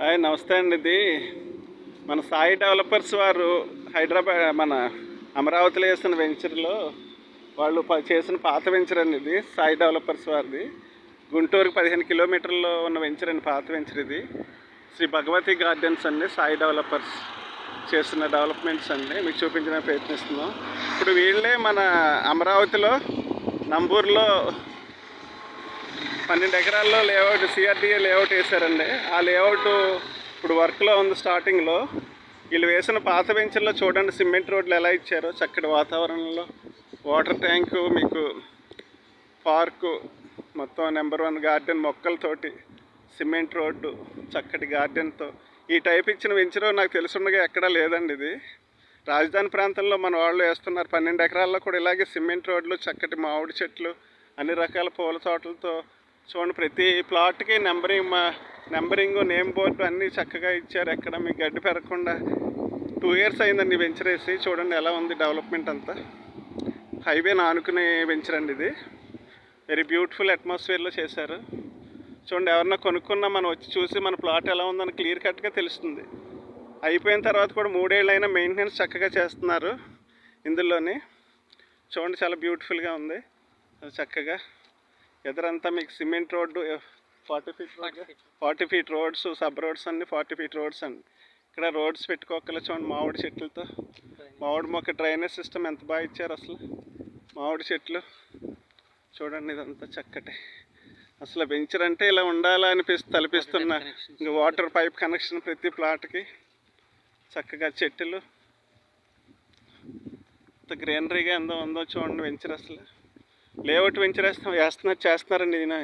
నమస్తే అండి. ఇది మన సాయి డెవలపర్స్ వారు హైదరాబాద్ మన అమరావతిలో వేసిన వెంచర్లో వాళ్ళు చేసిన పాత వెంచర్ అండి. ఇది సాయి డెవలపర్స్ వారిది. గుంటూరుకి 15 కిలోమీటర్లో ఉన్న వెంచర్ అండి, పాత వెంచర్ ఇది. శ్రీ భగవతి గార్డెన్స్ అండి, సాయి డెవలపర్స్ చేస్తున్న డెవలప్మెంట్స్ అండి మీకు చూపించడానికి ప్రయత్నిస్తున్నాం. ఇప్పుడు వీళ్ళే మన అమరావతిలో నంబూరులో 12 ఎకరాల్లో లేఅవుట్ సిఆర్టీఏ లేఅవుట్ వేశారండి. ఆ లేఅవుట్ ఇప్పుడు వర్క్లో ఉంది, స్టార్టింగ్లో. వీళ్ళు వేసిన పాత వెంచర్లో చూడండి, సిమెంట్ రోడ్లు ఎలా ఇచ్చారో, చక్కటి వాతావరణంలో వాటర్ ట్యాంకు, మీకు పార్కు, మొత్తం నెంబర్ 1 గార్డెన్ మొక్కలతోటి, సిమెంట్ రోడ్డు, చక్కటి గార్డెన్తో ఈ టైప్ ఇచ్చిన వెంచరు నాకు తెలుసుండగా ఎక్కడా లేదండి. ఇది రాజధాని ప్రాంతంలో మన వాళ్ళు వేస్తున్నారు. 12 ఎకరాల్లో కూడా ఇలాగే సిమెంట్ రోడ్లు, చక్కటి మామిడి చెట్లు, అన్ని రకాల పూల తోటలతో చూడండి. ప్రతి ప్లాట్కి నెంబరింగ్, నేమ్ బోర్డు అన్నీ చక్కగా ఇచ్చారు. ఎక్కడ మీకు గడ్డి పెరగకుండా. 2 ఇయర్స్ అయిందండి వెంచర్ వేసి. చూడండి ఎలా ఉంది డెవలప్మెంట్ అంతా. హైవే ఆనుకునే వెంచర్ అండి ఇది. వెరీ బ్యూటిఫుల్ అట్మాస్ఫియర్లో చేశారు. చూడండి, ఎవరన్నా కొనుక్కున్నా మనం వచ్చి చూసి మన ప్లాట్ ఎలా ఉందని క్లియర్ కట్గా తెలుస్తుంది. అయిపోయిన తర్వాత కూడా 3 ఏళ్ళైనా మెయింటెనెన్స్ చక్కగా చేస్తున్నారు ఇందులోని. చూడండి, చాలా బ్యూటిఫుల్గా ఉంది. చక్కగా ఎదురంతా మీకు cement road, 40 feet roads, sub roads అన్ని 40 ఫీట్ రోడ్స్ అండి. ఇక్కడ రోడ్స్ పెట్టుకోకల చూడండి, మామిడి చెట్లతో, మామిడి మొక్క డ్రైనేజ్ సిస్టమ్ ఎంత బాగా ఇచ్చారు అసలు. మామిడి చెట్లు చూడండి, ఇదంతా చక్కటి. అసలు వెంచర్ అంటే ఇలా ఉండాలా తలపిస్తున్న. ఇంకా వాటర్ పైప్ కనెక్షన్ ప్రతి ప్లాట్కి, చక్కగా చెట్లు, గ్రీనరీగా ఎంతో ఉందో చూడండి. వెంచర్ అసలు లేఅవుట్ వెంచర్ చేస్తున్నారండి ఈయన.